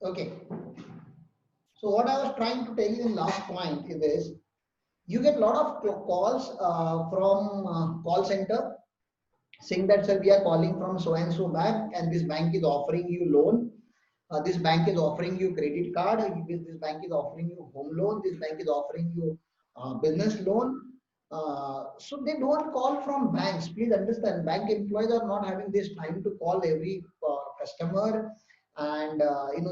Okay. So what I was trying to tell you in last point is this: you get a lot of calls from call center saying that, sir, we are calling from so and so bank, and this bank is offering you loan. This bank is offering you credit card. This bank is offering you home loan. This bank is offering you business loan. So they don't call from banks. Please understand, bank employees are not having this time to call every customer and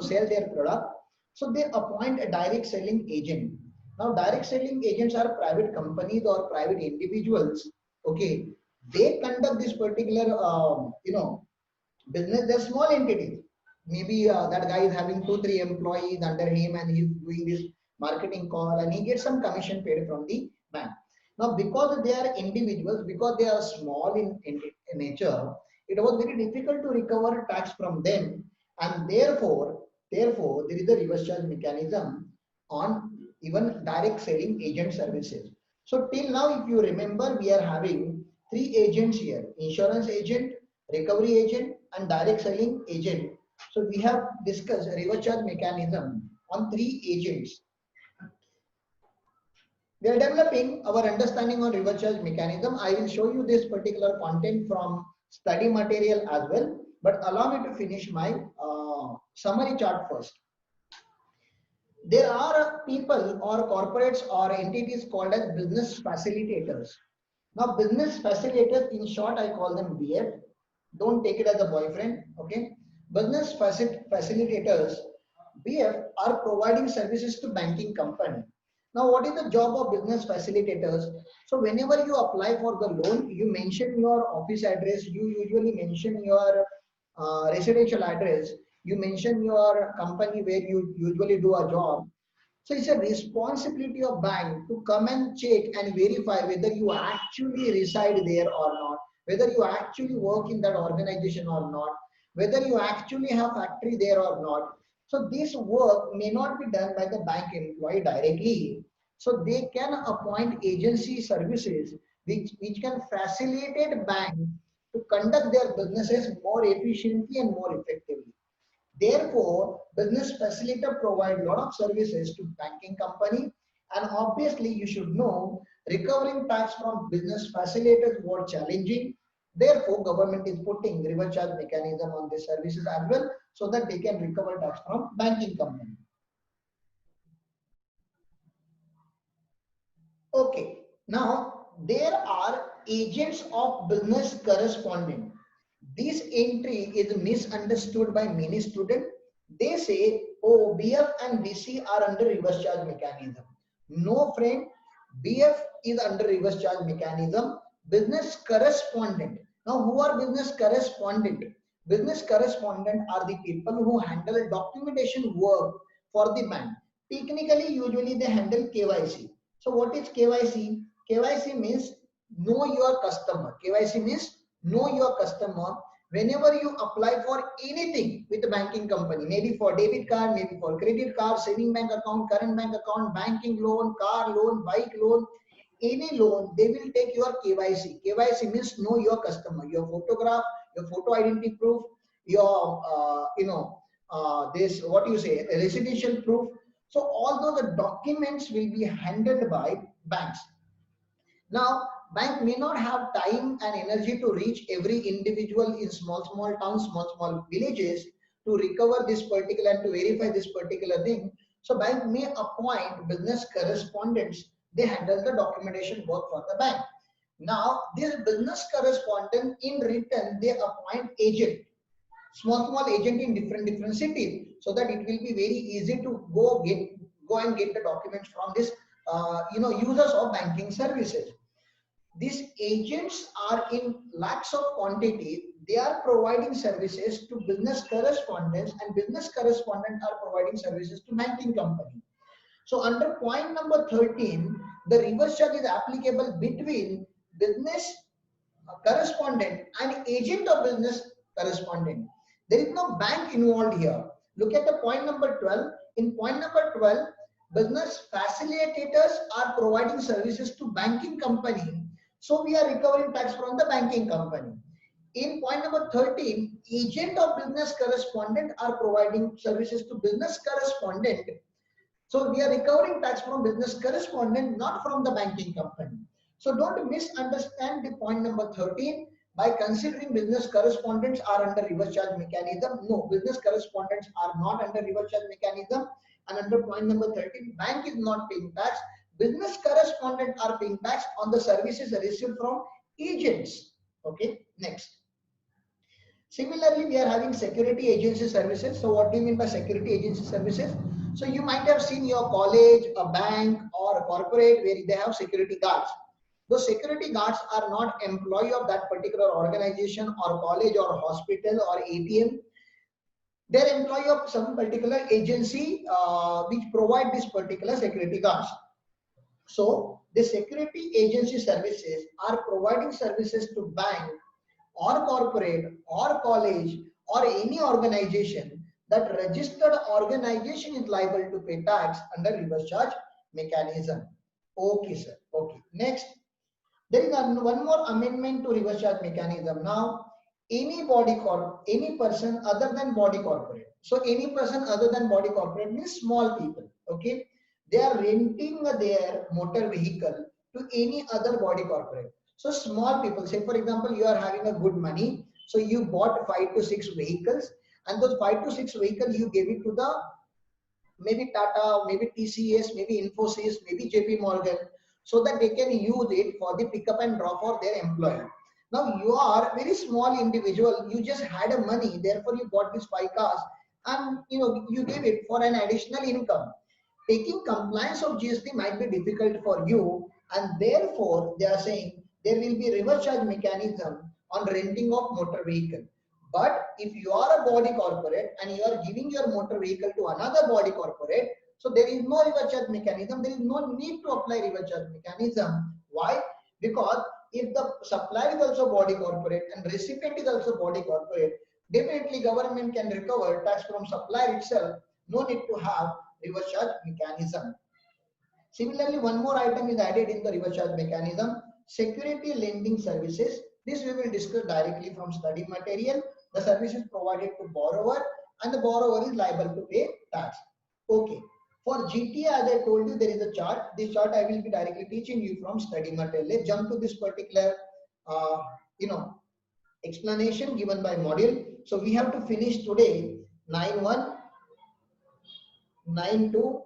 sell their product. So they appoint a direct selling agent. Now, direct selling agents are private companies or private individuals. Okay, they conduct this particular business. They're small entities. Maybe that guy is having 2 3 employees under him, and he's doing this marketing call, and he gets some commission paid from the bank. Now, because they are individuals, because they are small in nature, it was very difficult to recover tax from them, and therefore there is a reverse charge mechanism on even direct selling agent services. So till now, if you remember, we are having three agents here: insurance agent, recovery agent, and direct selling agent. So we have discussed reverse charge mechanism on three agents. We are developing our understanding on reverse charge mechanism. I will show you this particular content from study material as well, but allow me to finish my summary chart first. There are people or corporates or entities called as business facilitators. Now, business facilitators, in short, I call them BF. Don't take it as a boyfriend, okay? Business facilitators, BF, are providing services to banking company. Now, what is the job of business facilitators? So, whenever you apply for the loan, you mention your office address, you usually mention your residential address, you mention your company where you usually do a job. So it's a responsibility of bank to come and check and verify whether you actually reside there or not, whether you actually work in that organization or not, whether you actually have factory there or not. So this work may not be done by the bank employee directly. So they can appoint agency services which can facilitate bank to conduct their businesses more efficiently and more effectively. Therefore, business facilitator provide a lot of services to banking company, and obviously you should know recovering tax from business facilitators were challenging. Therefore, government is putting reverse charge mechanism on these services as well, so that they can recover tax from banking company. Okay, now there are agents of business correspondent. This entry is misunderstood by many students. They say, oh, BF and BC are under reverse charge mechanism. No, friend, BF is under reverse charge mechanism. Business correspondent. Now, who are business correspondent? Business correspondent are the people who handle documentation work for the bank. Technically, usually they handle KYC. So what is KYC? KYC means know your customer. KYC means know your customer. Whenever you apply for anything with a banking company, maybe for debit card, maybe for credit card, saving bank account, current bank account, banking loan, car loan, bike loan, any loan, they will take your KYC. KYC means know your customer, your photograph, your photo identity proof, your this, what you say, a residential proof. So all those documents will be handled by banks. Now, bank may not have time and energy to reach every individual in small towns, small villages to recover this particular and to verify this particular thing. So bank may appoint business correspondents. They handle the documentation work for the bank. Now, this business correspondent, in return, they appoint agent, small agent in different cities, so that it will be very easy to go and get the documents from this users of banking services. These agents are in lakhs of quantity. They are providing services to business correspondents, and business correspondents are providing services to banking company. So under point number 13, the reverse charge is applicable between business correspondent and agent of business correspondent. There is no bank involved here. Look at the point number 12. In point number 12, business facilitators are providing services to banking company. So we are recovering tax from the banking company. In point number 13, agent of business correspondent are providing services to business correspondent. So we are recovering tax from business correspondent, not from the banking company. So don't misunderstand the point number 13 by considering business correspondents are under reverse charge mechanism. No, business correspondents are not under reverse charge mechanism. And under point number 13, bank is not paying tax. Business correspondents are paying tax on the services received from agents. Okay, next. Similarly, we are having security agency services. So what do you mean by security agency services? So you might have seen your college, a bank or a corporate where they have security guards. Those security guards are not employee of that particular organization or college or hospital or ATM. They're employee of some particular agency which provide this particular security guards. So the security agency services are providing services to bank or corporate or college or any organization that registered organization is liable to pay tax under reverse charge mechanism. Okay, sir. Okay. Next, there is one more amendment to reverse charge mechanism. Now, any person other than body corporate. So any person other than body corporate means small people. Okay, they are renting their motor vehicle to any other body corporate. So small people, say for example, you are having a good money, so you bought 5 to 6 vehicles, and those 5 to 6 vehicles you gave it to the maybe Tata, maybe TCS, maybe Infosys, maybe JP Morgan, so that they can use it for the pickup and drop for their employee. Now you are very small individual, you just had a money, therefore you bought these 5 cars and you gave it for an additional income. Taking compliance of GST might be difficult for you, and therefore they are saying there will be reverse charge mechanism on renting of motor vehicle. But if you are a body corporate and you are giving your motor vehicle to another body corporate, so there is no reverse charge mechanism. There is no need to apply reverse charge mechanism. Why? Because if the supplier is also body corporate and recipient is also body corporate, definitely government can recover tax from supplier itself. No need to have reverse charge mechanism. Similarly, one more item is added in the reverse charge mechanism, security lending services. This we will discuss directly from study material. The service is provided to borrower and the borrower is liable to pay tax. Okay. For GTA, as I told you, there is a chart. This chart I will be directly teaching you from study material. Let's jump to this particular, explanation given by module. So we have to finish today 9.1, 9.2,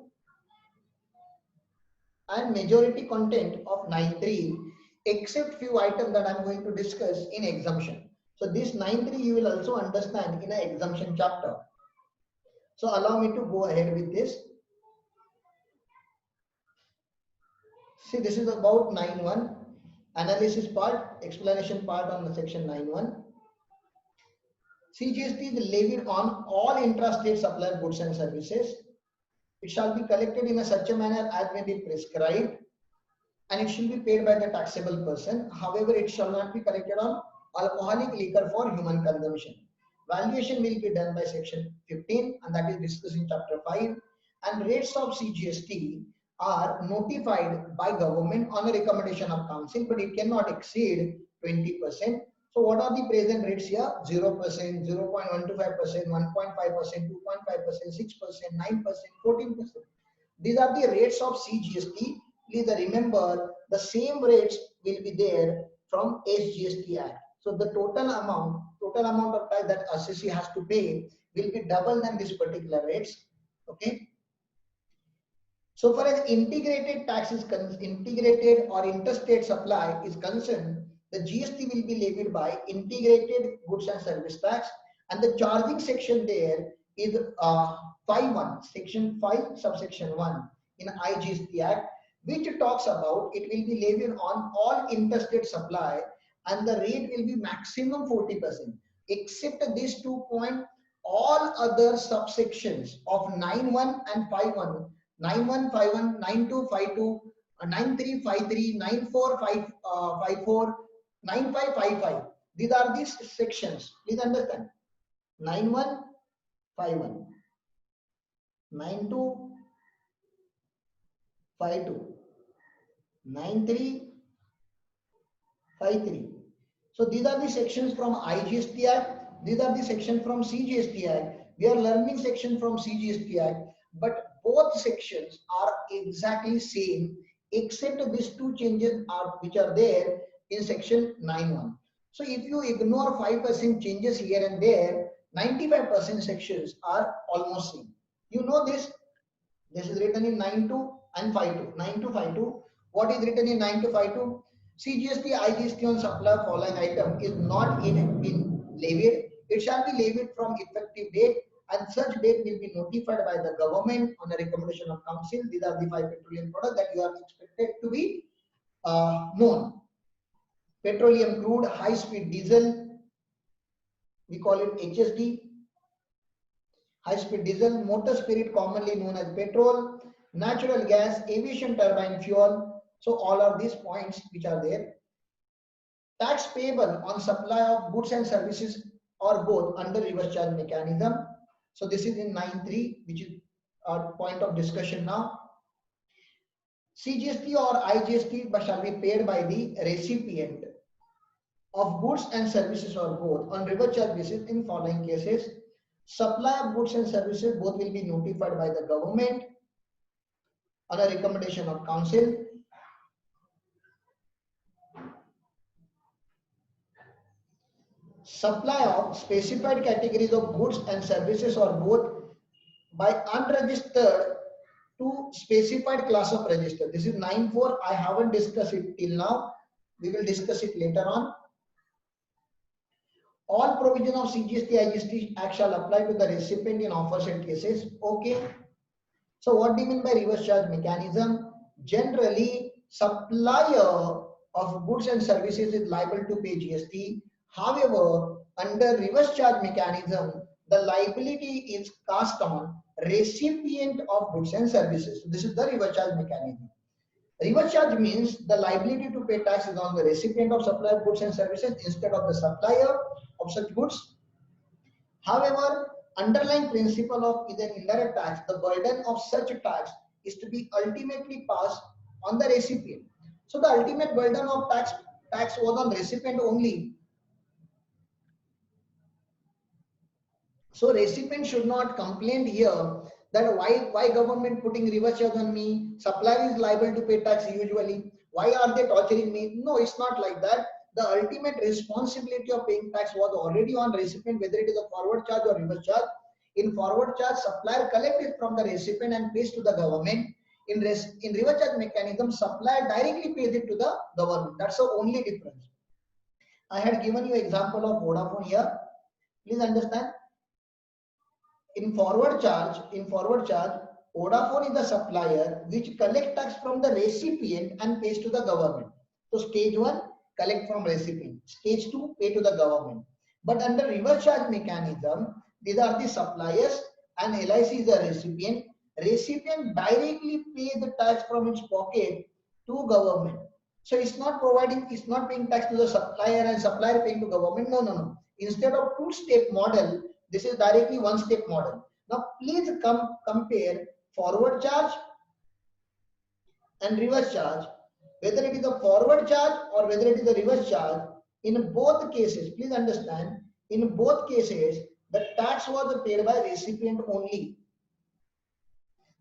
and majority content of 9.3, except few items that I'm going to discuss in exemption. So this 9.3 you will also understand in an exemption chapter. So allow me to go ahead with this. See, this is about 9.1, analysis part, explanation part on the section 9.1. CGST is levied on all intrastate supplier goods and services. It shall be collected in such a manner as may be prescribed, and it should be paid by the taxable person. However, it shall not be collected on alcoholic liquor for human consumption. Valuation will be done by section 15, and that is discussed in chapter 5. And rates of CGST are notified by government on a recommendation of council, but it cannot exceed 20%. So what are the present rates here? 0%, 0.125%, 1.5%, 2.5%, 6%, 9%, 14%. These are the rates of CGST. Please remember the same rates will be there from SGST Act. So the total amount of tax that assessee has to pay will be double than this particular rates. Okay. So far as integrated tax is integrated or interstate supply is concerned, the GST will be levied by integrated goods and service tax, and the charging section there is 5.1, section 5 subsection 1 in IGST Act, which talks about it will be levied on all interstate supply and the rate will be maximum 40%. Except these 2 points, all other subsections of 9.1 and 5.1, 9.1, 5.1, 9.2, 5.2, 9.3, 5.3, 9.4, 5.4, 9.5, 5.5. These are these sections. Please understand. 9.1, 5.1, 9.2, 5.2, 9.3, 5.3. So these are the sections from IGST Act. These are the sections from CGST Act. We are learning section from CGST Act, but both sections are exactly same except these two changes are which are there in section 9.1. So if you ignore 5% changes here and there, 95% sections are almost same. You know this. This is written in 9.2 and 5.2. 9.2, 5.2. What is written in 9.2, 5.2? CGST, IGST on supply of following item is not yet been levied. It shall be levied from effective date, and such date will be notified by the government on a recommendation of council. These are the 5 petroleum products that you are expected to be known. Petroleum crude, high speed diesel, we call it HSD. High speed diesel, motor spirit commonly known as petrol, natural gas, aviation turbine fuel. So all of these points which are there. Tax payable on supply of goods and services or both under reverse charge mechanism. So this is in 9.3, which is our point of discussion now. CGST or IGST shall be paid by the recipient of goods and services or both on reverse charge basis in following cases. Supply of goods and services both will be notified by the government on a recommendation of council. Supply of specified categories of goods and services or both by unregistered to specified class of register. This is 9.4. I haven't discussed it till now. We will discuss it later on. All provision of CGST, IGST Act shall apply to the recipient in aforesaid cases. Okay. So what do you mean by reverse charge mechanism? Generally, supplier of goods and services is liable to pay GST. However, under reverse charge mechanism, the liability is cast on recipient of goods and services. So this is the reverse charge mechanism. Reverse charge means the liability to pay tax is on the recipient of supply of goods and services instead of the supplier of such goods. However, underlying principle of either indirect tax, the burden of such tax is to be ultimately passed on the recipient. So the ultimate burden of tax was on recipient only. So recipient should not complain here that why government putting reverse charge on me? Supplier is liable to pay tax usually. Why are they torturing me? No, it's not like that. The ultimate responsibility of paying tax was already on recipient, whether it is a forward charge or reverse charge. In forward charge, supplier collects it from the recipient and pays to the government. In reverse charge mechanism, supplier directly pays it to the government. That's the only difference. I had given you example of Vodafone here. Please understand. In forward charge, Vodafone is the supplier which collect tax from the recipient and pays to the government. So stage 1, collect from recipient. Stage 2, pay to the government. But under reverse charge mechanism, these are the suppliers and LIC is the recipient. Recipient directly pay the tax from its pocket to government. So it's not paying tax to the supplier and supplier paying to government. No. Instead of two-step model, this is directly one-step model. Now, please compare forward charge and reverse charge. Whether it is a forward charge or whether it is a reverse charge, in both cases, please understand, in both cases, the tax was paid by recipient only.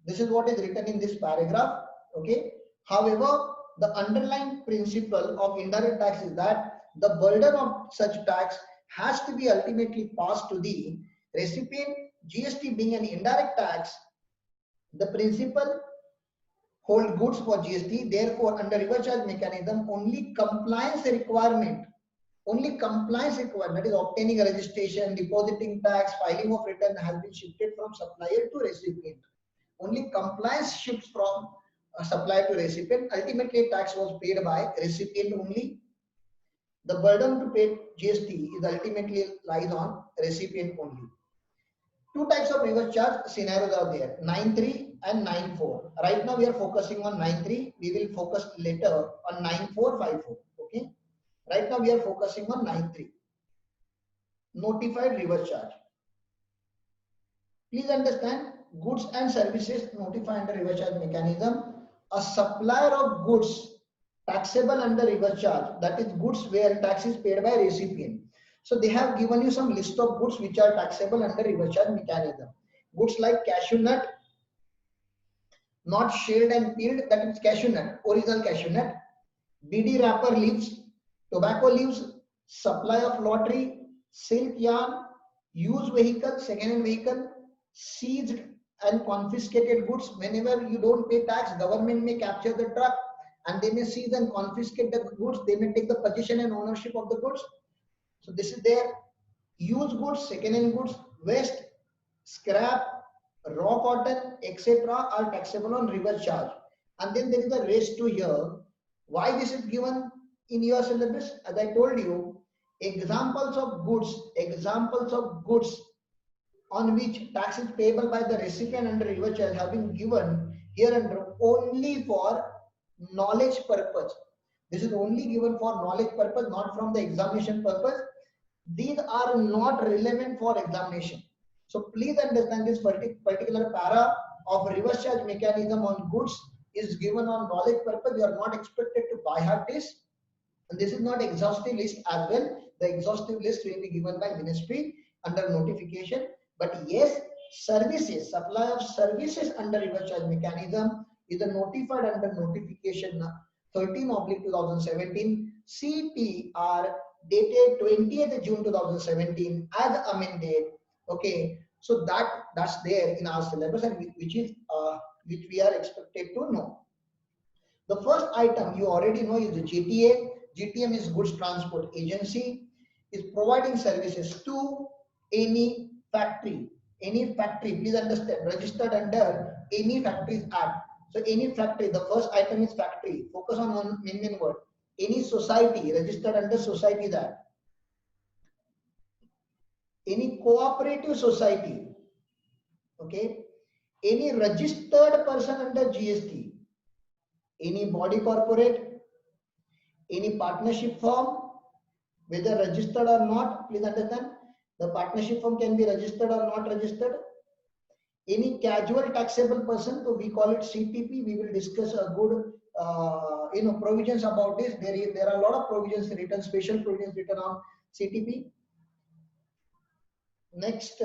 This is what is written in this paragraph. Okay. However, the underlying principle of indirect tax is that the burden of such tax has to be ultimately passed to the recipient. GST being an indirect tax, the principle hold goods for GST. Therefore, under reverse charge mechanism, only compliance requirement, that is obtaining a registration, depositing tax, filing of return has been shifted from supplier to recipient. Only compliance shifts from supplier to recipient. Ultimately, tax was paid by recipient only. The burden to pay GST is ultimately lies on recipient only. Two types of reverse charge scenarios are there, 9.3 and 9.4. Right now we are focusing on 9.3. We will focus later on 9.4, 5.4. Okay. Right now we are focusing on 9.3. Notified reverse charge. Please understand, goods and services notified under reverse charge mechanism. A supplier of goods taxable under reverse charge, that is goods where tax is paid by recipient. So they have given you some list of goods which are taxable under reverse charge mechanism. Goods like cashew nut, not shelled and peeled, that is cashew nut, original cashew nut, BD wrapper leaves, tobacco leaves, supply of lottery, silk yarn, used vehicle, second-hand vehicle, seized and confiscated goods. Whenever you don't pay tax, government may capture the truck and they may seize and confiscate the goods. They may take the possession and ownership of the goods. So this is there. Used goods, second-hand goods, waste, scrap, raw cotton, etc. are taxable on reverse charge. And then there is a rest to here. Why this is given in your syllabus? As I told you, examples of goods on which tax is payable by the recipient under reverse charge have been given here under only for knowledge purpose. This is only given for knowledge purpose, not from the examination purpose. These are not relevant for examination. So please understand this particular para of reverse charge mechanism on goods is given on knowledge purpose. You are not expected to by heart this. And this is not exhaustive list as well. The exhaustive list will be given by ministry under notification. But yes, services, supply of services under reverse charge mechanism is notified under notification 13/2017 CTR dated 20th June 2017 as amended. Okay, so that's there in our syllabus, and which we are expected to know. The first item you already know is the GTA. GTM is Goods Transport Agency, is providing services to any factory. Any factory, please understand, registered under any Factories Act. So any factory, the first item is factory. Focus on one main word. Any society registered under Societies Act. Any cooperative society. Okay. Any registered person under GST. Any body corporate. Any partnership firm, whether registered or not, please understand. The partnership firm can be registered or not registered. Any casual taxable person, so we call it CTP. We will discuss a good provisions about this. There are a lot of provisions written, special provisions written on CTP. Next,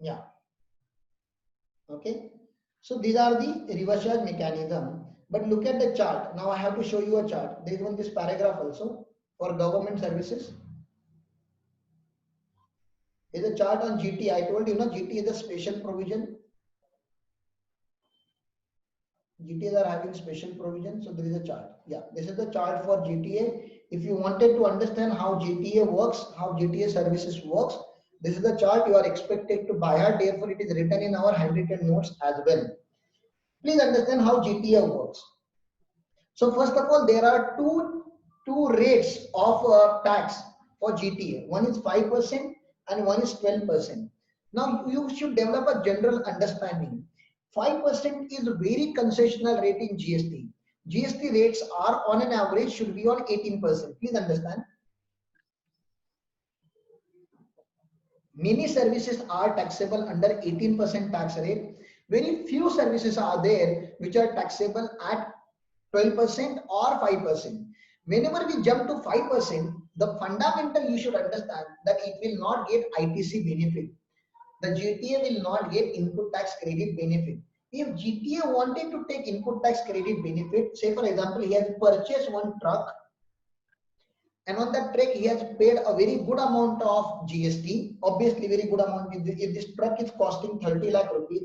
yeah. Okay. So these are the reverse charge mechanism. But look at the chart. Now I have to show you a chart. There is one this paragraph also for government services. There is a chart on GT. I told you, GT is a special provision. GTAs are having special provision. So there is a chart. Yeah, this is the chart for GTA. If you wanted to understand how GTA works, how GTA services works, this is the chart you are expected to by heart. Therefore, it is written in our handwritten notes as well. Please understand how GTA works. So first of all, there are two rates of tax for GTA. One is 5% and one is 12%. Now you should develop a general understanding. 5% is very concessional rate in GST. GST rates are on an average should be on 18%. Please understand. Many services are taxable under 18% tax rate. Very few services are there which are taxable at 12% or 5%. Whenever we jump to 5%, the fundamental you should understand that it will not get ITC benefit. The GTA will not get input tax credit benefit. If GTA wanted to take input tax credit benefit, say for example, he has purchased one truck and on that truck he has paid a very good amount of GST, obviously very good amount. If this truck is costing 30 lakh rupees,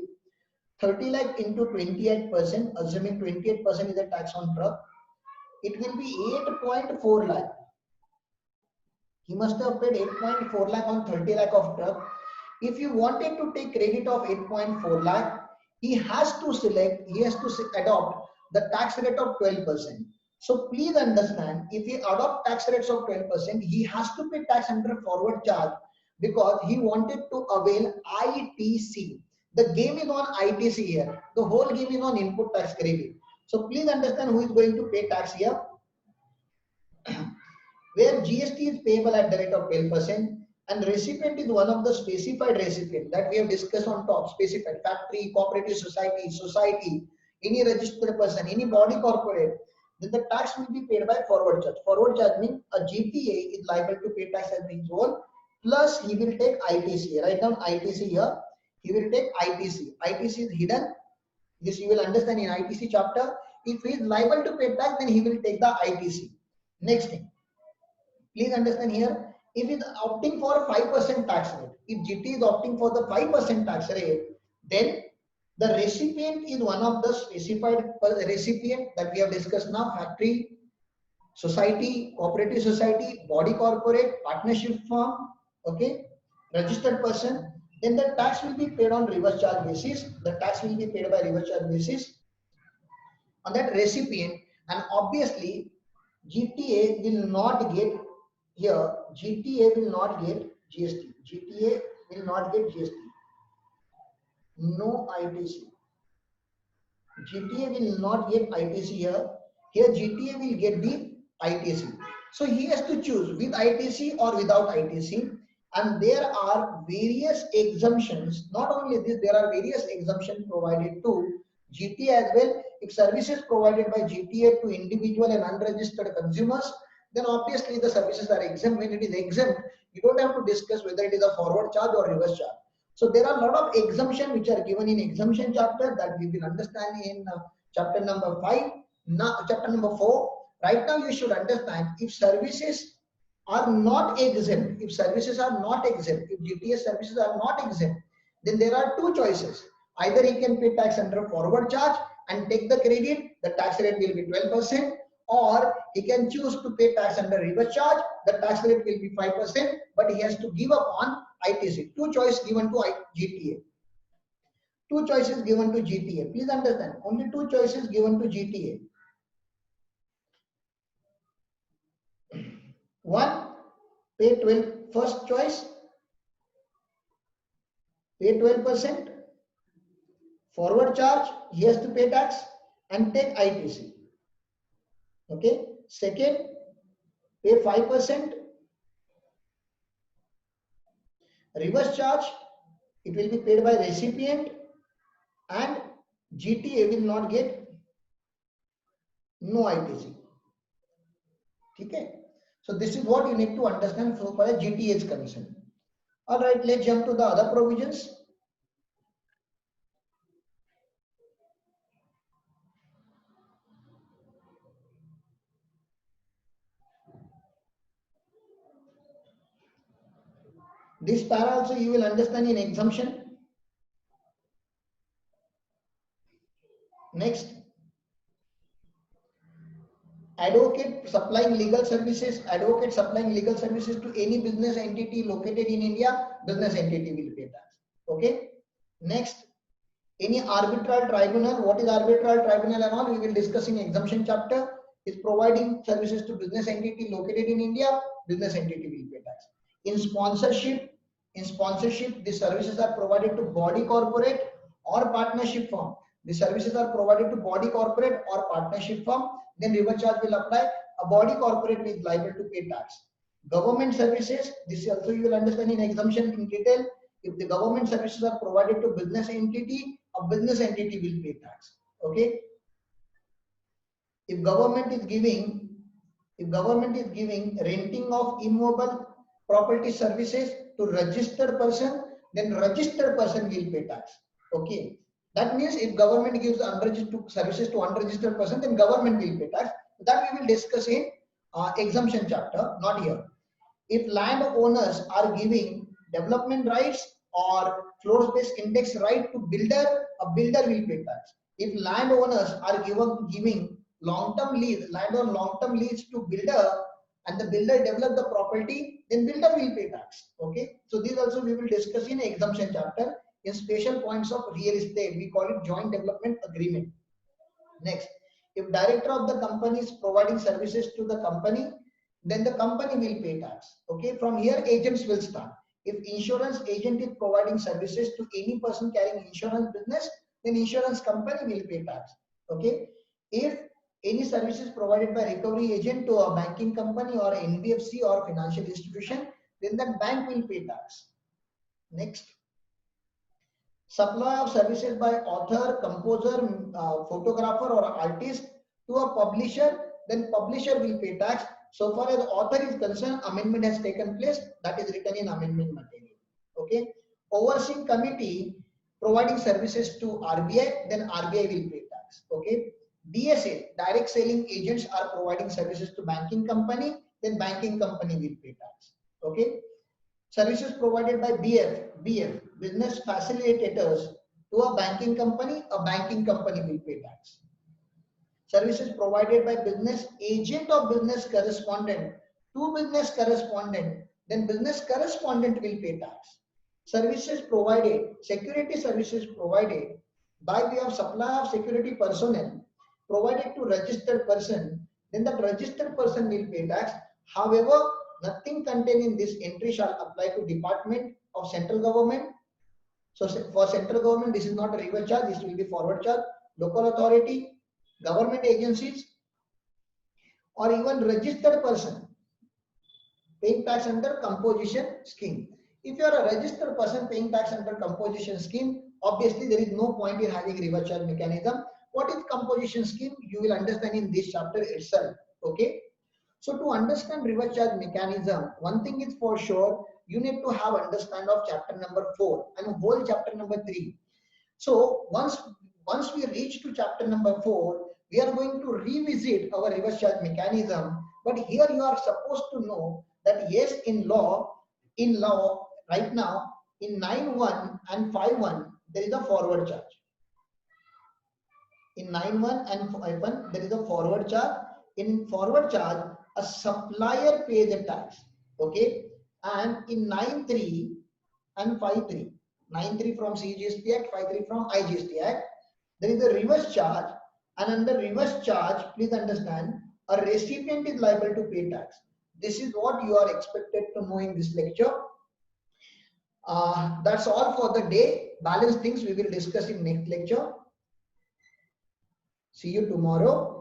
30 lakh into 28%, assuming 28% is a tax on truck, it will be 8.4 lakh. He must have paid 8.4 lakh on 30 lakh of truck. If you wanted to take credit of 8.4 lakh, he has to adopt the tax rate of 12%. So please understand, if he adopt tax rates of 12%, he has to pay tax under forward charge because he wanted to avail ITC. The game is on ITC here. The whole game is on input tax credit. So please understand who is going to pay tax here. Where GST is payable at the rate of 12% and recipient is one of the specified recipient that we have discussed on top, specified factory, cooperative society, any registered person, any body corporate. then the tax will be paid by forward charge. Forward charge means a GTA is liable to pay tax as his own, plus he will take ITC. Write down ITC here. He will take ITC. ITC is hidden. This you will understand in ITC chapter. If he is liable to pay tax, then he will take the ITC. Next thing, please understand here. If it is opting for 5% tax rate, if GT is opting for the 5% tax rate, then the recipient is one of the specified recipient that we have discussed now: factory, society, cooperative society, body corporate, partnership firm, okay, registered person. Then the tax will be paid on reverse charge basis. The tax will be paid by reverse charge basis on that recipient, and obviously GTA will not get here. GTA will not get GST. GTA will not get GST. No ITC. GTA will not get ITC here. Here GTA will get the ITC. So he has to choose with ITC or without ITC. And there are various exemptions. Not only this, there are various exemptions provided to GTA as well. If services provided by GTA to individual and unregistered consumers, then obviously the services are exempt. When it is exempt, you don't have to discuss whether it is a forward charge or reverse charge. So there are a lot of exemptions which are given in exemption chapter that we will understand in chapter number 5. Now, chapter number 4. Right now you should understand, if services are not exempt, if services are not exempt, if GTS services are not exempt, then there are two choices. Either he can pay tax under forward charge and take the credit, the tax rate will be 12%, or he can choose to pay tax under reverse charge, the tax rate will be 5%, but he has to give up on ITC. Two choices given to GTA. Two choices given to GTA. Please understand, only two choices given to GTA. One, pay 12, first choice, pay 12%, forward charge, he has to pay tax and take ITC. Okay. Second, pay 5%, reverse charge, it will be paid by recipient, and GTA will not get no ITC. Okay. So this is what you need to understand so far as GTA is concerned. All right, let's jump to the other provisions. This para also you will understand in exemption. Next, advocate supplying legal services. Advocate supplying legal services to any business entity located in India, business entity will pay tax. Okay. Next, any arbitral tribunal. What is arbitral tribunal and all we will discuss in exemption chapter. Is providing services to business entity located in India, business entity will pay tax. In sponsorship, the services are provided to body corporate or partnership firm. The services are provided to body corporate or partnership firm, then reverse charge will apply. A body corporate is liable to pay tax. Government services, this also you will understand in exemption in detail. If the government services are provided to business entity, a business entity will pay tax. Okay. If government is giving renting of immovable property services to registered person, then registered person will pay tax. Okay. That means if government gives unregistered services to unregistered person, then government will pay tax. That we will discuss in exemption chapter, not here. If land owners are giving development rights or floor space index right to builder, a builder will pay tax. If land owners are giving long-term lease, land on long-term lease to builder, and the builder develop the property, then builder will pay tax. Okay. So these also we will discuss in exemption chapter. In special points of real estate, we call it joint development agreement. Next, if director of the company is providing services to the company, then the company will pay tax. Okay. From here, agents will start. If insurance agent is providing services to any person carrying insurance business, then insurance company will pay tax. Okay. If any services provided by recovery agent to a banking company or NBFC or financial institution, then that bank will pay tax. Next, supply of services by author, composer, photographer or artist to a publisher, then publisher will pay tax. So far as author is concerned, amendment has taken place, that is written in amendment material. Okay. Overseeing committee providing services to RBI, then RBI will pay tax. Okay. DSA, direct selling agents are providing services to banking company, then banking company will pay tax. Okay. Services provided by BF, business facilitators to a banking company will pay tax. Services provided by business agent or business correspondent to business correspondent, then business correspondent will pay tax. Services provided, security services provided by way of supply of security personnel provided to registered person, then that registered person will pay tax. However, nothing contained in this entry shall apply to department of central government. So for central government, this is not a reverse charge, this will be forward charge. Local authority, government agencies, or even registered person paying tax under composition scheme. If you are a registered person paying tax under composition scheme, obviously there is no point in having reverse charge mechanism. What is composition scheme? You will understand in this chapter itself. Okay. So to understand reverse charge mechanism, one thing is for sure, you need to have understand of chapter number 4 and whole chapter number 3. So once we reach to chapter number 4, we are going to revisit our reverse charge mechanism. But here you are supposed to know that yes, in law right now in 9.1 and 5.1 there is a forward charge. In 9.1 and 5.1 there is a forward charge. In forward charge, a supplier pays a tax. Okay, and in 9.3 and 5.3. 9.3 from CGST Act, 5.3 from IGST Act, there is a reverse charge, and under reverse charge, please understand, a recipient is liable to pay tax. This is what you are expected to know in this lecture. That's all for the day. Balance things we will discuss in next lecture. See you tomorrow.